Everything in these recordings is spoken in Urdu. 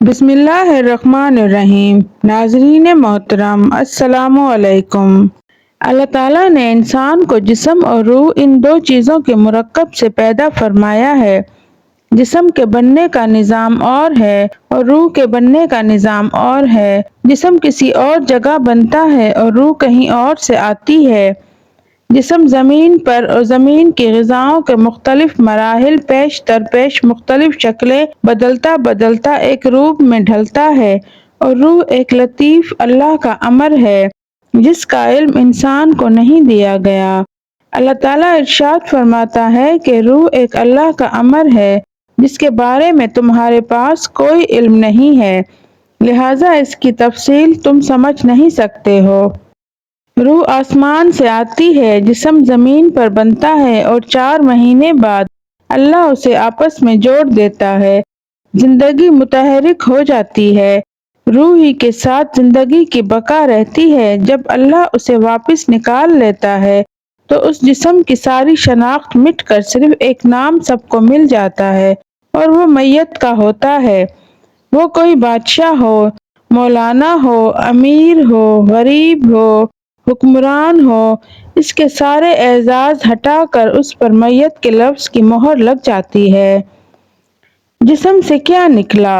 بسم اللہ الرحمن الرحیم۔ ناظرین محترم السلام علیکم۔ اللہ تعالیٰ نے انسان کو جسم اور روح ان دو چیزوں کے مرکب سے پیدا فرمایا ہے۔ جسم کے بننے کا نظام اور ہے اور روح کے بننے کا نظام اور ہے۔ جسم کسی اور جگہ بنتا ہے اور روح کہیں اور سے آتی ہے۔ جسم زمین پر اور زمین کی غذاؤں کے مختلف مراحل پیش در پیش مختلف شکلیں بدلتا بدلتا ایک روپ میں ڈھلتا ہے، اور روح ایک لطیف اللہ کا امر ہے جس کا علم انسان کو نہیں دیا گیا۔ اللہ تعالیٰ ارشاد فرماتا ہے کہ روح ایک اللہ کا امر ہے جس کے بارے میں تمہارے پاس کوئی علم نہیں ہے، لہٰذا اس کی تفصیل تم سمجھ نہیں سکتے ہو۔ روح آسمان سے آتی ہے، جسم زمین پر بنتا ہے اور 4 مہینے بعد اللہ اسے آپس میں جوڑ دیتا ہے۔ زندگی متحرک ہو جاتی ہے، روح ہی کے ساتھ زندگی کی بقا رہتی ہے۔ جب اللہ اسے واپس نکال لیتا ہے تو اس جسم کی ساری شناخت مٹ کر صرف ایک نام سب کو مل جاتا ہے اور وہ میت کا ہوتا ہے۔ وہ کوئی بادشاہ ہو، مولانا ہو، امیر ہو، غریب ہو، حکمران ہو، اس کے سارے اعزاز ہٹا کر اس پر میت کے لفظ کی مہر لگ جاتی ہے۔ جسم سے کیا نکلا؟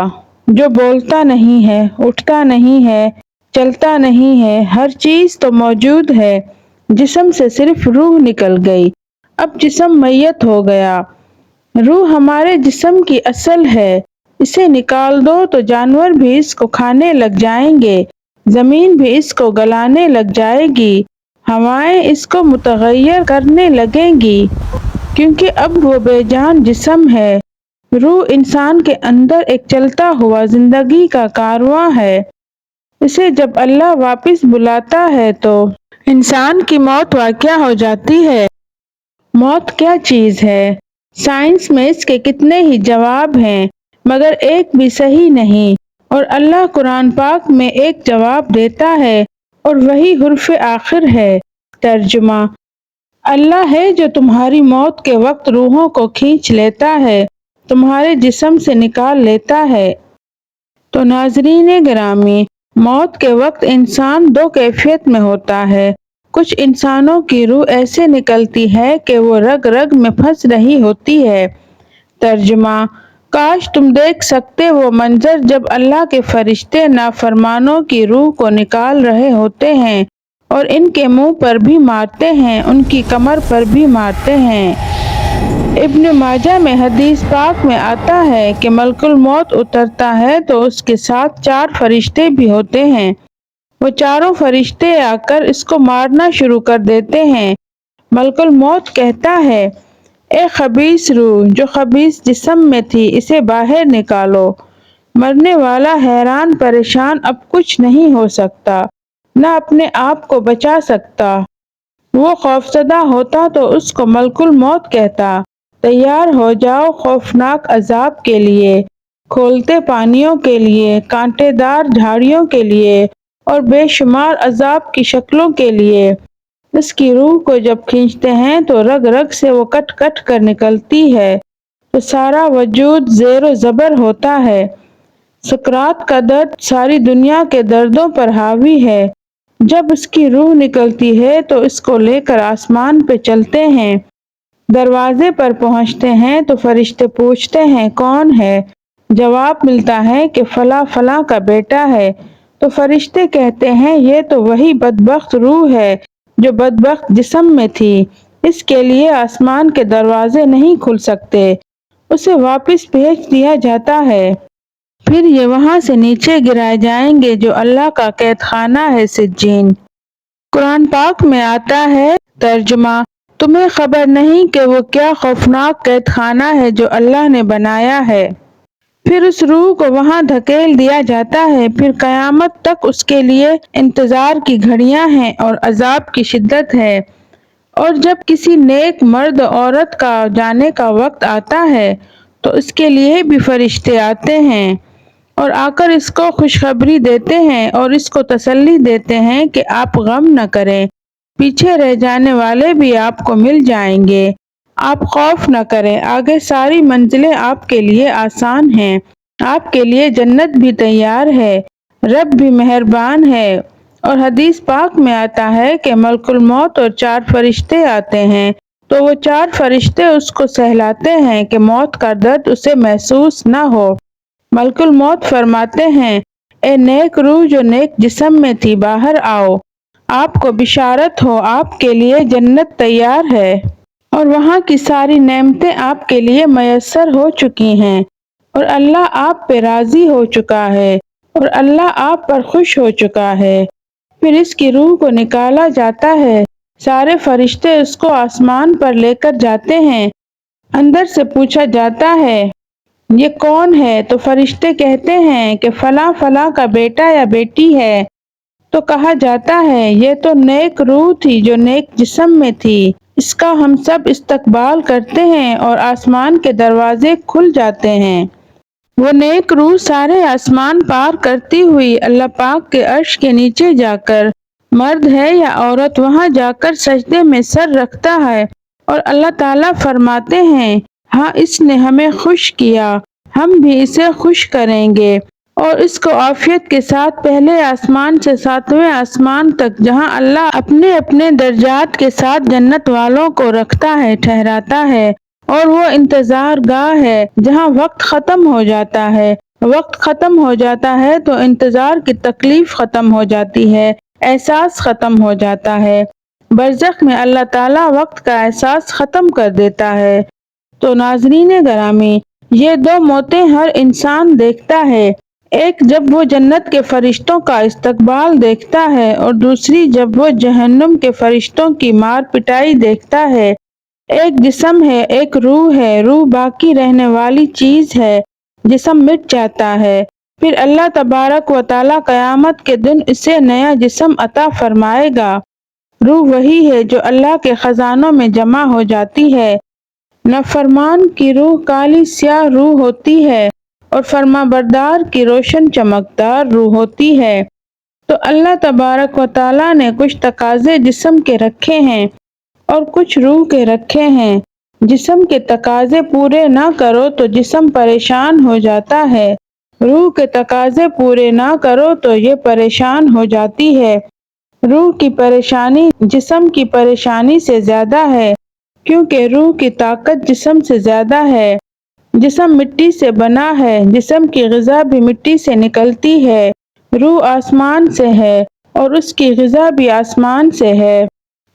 جو بولتا نہیں ہے، اٹھتا نہیں ہے، چلتا نہیں ہے، ہر چیز تو موجود ہے۔ جسم سے صرف روح نکل گئی، اب جسم میت ہو گیا۔ روح ہمارے جسم کی اصل ہے، اسے نکال دو تو جانور بھی اس کو کھانے لگ جائیں گے، زمین بھی اس کو گلانے لگ جائے گی، ہوائیں اس کو متغیر کرنے لگیں گی، کیونکہ اب وہ بے جان جسم ہے۔ روح انسان کے اندر ایک چلتا ہوا زندگی کا کارواں ہے۔ اسے جب اللہ واپس بلاتا ہے تو انسان کی موت واقع ہو جاتی ہے۔ موت کیا چیز ہے؟ سائنس میں اس کے کتنے ہی جواب ہیں، مگر ایک بھی صحیح نہیں، اور اللہ قرآن پاک میں ایک جواب دیتا ہے اور وہی حرف آخر ہے۔ ترجمہ: اللہ ہے جو تمہاری موت کے وقت روحوں کو کھینچ لیتا ہے، تمہارے جسم سے نکال لیتا ہے۔ تو ناظرین گرامی، موت کے وقت انسان 2 کیفیت میں ہوتا ہے۔ کچھ انسانوں کی روح ایسے نکلتی ہے کہ وہ رگ رگ میں پھنس رہی ہوتی ہے۔ ترجمہ: کاش تم دیکھ سکتے وہ منظر جب اللہ کے فرشتے نافرمانوں کی روح کو نکال رہے ہوتے ہیں اور ان کے منہ پر بھی مارتے ہیں، ان کی کمر پر بھی مارتے ہیں۔ ابن ماجہ میں حدیث پاک میں آتا ہے کہ ملک الموت اترتا ہے تو اس کے ساتھ 4 فرشتے بھی ہوتے ہیں۔ وہ چاروں فرشتے آ کر اس کو مارنا شروع کر دیتے ہیں۔ ملک الموت کہتا ہے، اے خبیث روح جو خبیث جسم میں تھی، اسے باہر نکالو۔ مرنے والا حیران پریشان اب کچھ نہیں ہو سکتا، نہ اپنے آپ کو بچا سکتا۔ وہ خوفزدہ ہوتا تو اس کو ملک الموت کہتا، تیار ہو جاؤ خوفناک عذاب کے لیے، کھولتے پانیوں کے لیے، کانٹے دار جھاڑیوں کے لیے اور بے شمار عذاب کی شکلوں کے لیے۔ اس کی روح کو جب کھینچتے ہیں تو رگ رگ سے وہ کٹ کٹ کر نکلتی ہے تو سارا وجود زیر و زبر ہوتا ہے۔ سکرات کا درد ساری دنیا کے دردوں پر حاوی ہے۔ جب اس کی روح نکلتی ہے تو اس کو لے کر آسمان پہ چلتے ہیں۔ دروازے پر پہنچتے ہیں تو فرشتے پوچھتے ہیں کون ہے؟ جواب ملتا ہے کہ فلاں فلاں کا بیٹا ہے۔ تو فرشتے کہتے ہیں یہ تو وہی بدبخت روح ہے جو بدبخت جسم میں تھی، اس کے لیے آسمان کے دروازے نہیں کھل سکتے، اسے واپس بھیج دیا جاتا ہے۔ پھر یہ وہاں سے نیچے گرائے جائیں گے جو اللہ کا قید خانہ ہے سجین۔ قرآن پاک میں آتا ہے، ترجمہ: تمہیں خبر نہیں کہ وہ کیا خوفناک قید خانہ ہے جو اللہ نے بنایا ہے۔ پھر اس روح کو وہاں دھکیل دیا جاتا ہے، پھر قیامت تک اس کے لیے انتظار کی گھڑیاں ہیں اور عذاب کی شدت ہے۔ اور جب کسی نیک مرد عورت کا جانے کا وقت آتا ہے تو اس کے لیے بھی فرشتے آتے ہیں اور آ کر اس کو خوشخبری دیتے ہیں اور اس کو تسلی دیتے ہیں کہ آپ غم نہ کریں، پیچھے رہ جانے والے بھی آپ کو مل جائیں گے، آپ خوف نہ کریں، آگے ساری منزلیں آپ کے لیے آسان ہیں۔ آپ کے لیے جنت بھی تیار ہے، رب بھی مہربان ہے۔ اور حدیث پاک میں آتا ہے کہ ملک الموت اور 4 فرشتے آتے ہیں تو وہ 4 فرشتے اس کو سہلاتے ہیں کہ موت کا درد اسے محسوس نہ ہو۔ ملک الموت فرماتے ہیں، اے نیک روح جو نیک جسم میں تھی، باہر آؤ، آپ کو بشارت ہو، آپ کے لیے جنت تیار ہے اور وہاں کی ساری نعمتیں آپ کے لیے میسر ہو چکی ہیں، اور اللہ آپ پہ راضی ہو چکا ہے اور اللہ آپ پر خوش ہو چکا ہے۔ پھر اس کی روح کو نکالا جاتا ہے، سارے فرشتے اس کو آسمان پر لے کر جاتے ہیں، اندر سے پوچھا جاتا ہے یہ کون ہے؟ تو فرشتے کہتے ہیں کہ فلاں فلاں کا بیٹا یا بیٹی ہے، تو کہا جاتا ہے یہ تو نیک روح تھی جو نیک جسم میں تھی، اس کا ہم سب استقبال کرتے ہیں اور آسمان کے دروازے کھل جاتے ہیں۔ وہ نیک روح سارے آسمان پار کرتی ہوئی اللہ پاک کے عرش کے نیچے جا کر، مرد ہے یا عورت، وہاں جا کر سجدے میں سر رکھتا ہے اور اللہ تعالیٰ فرماتے ہیں ہاں اس نے ہمیں خوش کیا، ہم بھی اسے خوش کریں گے، اور اس کو عافیت کے ساتھ پہلے آسمان سے 7ویں آسمان تک، جہاں اللہ اپنے اپنے درجات کے ساتھ جنت والوں کو رکھتا ہے، ٹھہراتا ہے، اور وہ انتظار گاہ ہے جہاں وقت ختم ہو جاتا ہے۔ وقت ختم ہو جاتا ہے تو انتظار کی تکلیف ختم ہو جاتی ہے، احساس ختم ہو جاتا ہے۔ برزخ میں اللہ تعالیٰ وقت کا احساس ختم کر دیتا ہے۔ تو ناظرین گرامی، یہ 2 موتیں ہر انسان دیکھتا ہے، ایک جب وہ جنت کے فرشتوں کا استقبال دیکھتا ہے اور دوسری جب وہ جہنم کے فرشتوں کی مار پٹائی دیکھتا ہے۔ ایک جسم ہے، ایک روح ہے، روح باقی رہنے والی چیز ہے، جسم مٹ جاتا ہے، پھر اللہ تبارک و تعالیٰ قیامت کے دن اسے نیا جسم عطا فرمائے گا۔ روح وہی ہے جو اللہ کے خزانوں میں جمع ہو جاتی ہے۔ نافرمان کی روح کالی سیاہ روح ہوتی ہے اور فرمانبردار کی روشن چمکدار روح ہوتی ہے۔ تو اللہ تبارک و تعالیٰ نے کچھ تقاضے جسم کے رکھے ہیں اور کچھ روح کے رکھے ہیں۔ جسم کے تقاضے پورے نہ کرو تو جسم پریشان ہو جاتا ہے، روح کے تقاضے پورے نہ کرو تو یہ پریشان ہو جاتی ہے۔ روح کی پریشانی جسم کی پریشانی سے زیادہ ہے، کیونکہ روح کی طاقت جسم سے زیادہ ہے۔ جسم مٹی سے بنا ہے، جسم کی غذا بھی مٹی سے نکلتی ہے، روح آسمان سے ہے اور اس کی غذا بھی آسمان سے ہے۔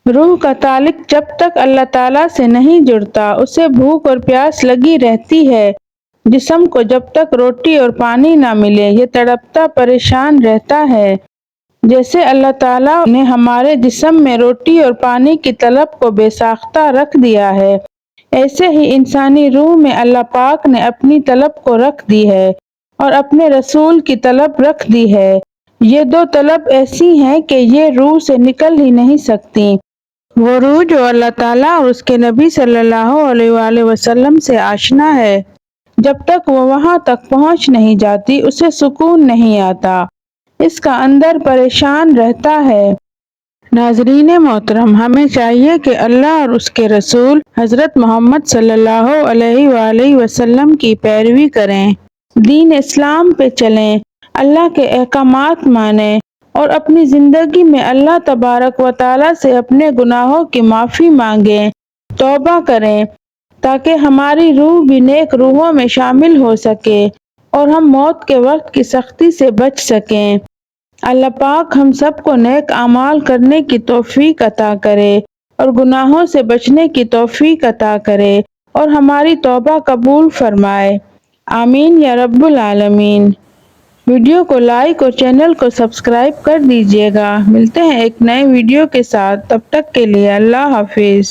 روح کا تعلق جب تک اللہ تعالیٰ سے نہیں جڑتا، اسے بھوک اور پیاس لگی رہتی ہے۔ جسم کو جب تک روٹی اور پانی نہ ملے، یہ تڑپتا پریشان رہتا ہے۔ جیسے اللہ تعالیٰ نے ہمارے جسم میں روٹی اور پانی کی طلب کو بے ساختہ رکھ دیا ہے، ایسے ہی انسانی روح میں اللہ پاک نے اپنی طلب کو رکھ دی ہے اور اپنے رسول کی طلب رکھ دی ہے۔ یہ 2 طلب ایسی ہیں کہ یہ روح سے نکل ہی نہیں سکتی۔ وہ روح جو اللہ تعالیٰ اور اس کے نبی صلی اللہ علیہ وآلہ وسلم سے آشنا ہے، جب تک وہ وہاں تک پہنچ نہیں جاتی اسے سکون نہیں آتا، اس کا اندر پریشان رہتا ہے۔ ناظرین محترم، ہمیں چاہیے کہ اللہ اور اس کے رسول حضرت محمد صلی اللہ علیہ وآلہ وسلم کی پیروی کریں، دین اسلام پہ چلیں، اللہ کے احکامات مانیں اور اپنی زندگی میں اللہ تبارک و تعالیٰ سے اپنے گناہوں کی معافی مانگیں، توبہ کریں، تاکہ ہماری روح بھی نیک روحوں میں شامل ہو سکے اور ہم موت کے وقت کی سختی سے بچ سکیں۔ اللہ پاک ہم سب کو نیک اعمال کرنے کی توفیق عطا کرے اور گناہوں سے بچنے کی توفیق عطا کرے اور ہماری توبہ قبول فرمائے، آمین یا رب العالمین۔ ویڈیو کو لائک اور چینل کو سبسکرائب کر دیجیے گا۔ ملتے ہیں ایک نئے ویڈیو کے ساتھ، تب تک کے لیے اللہ حافظ۔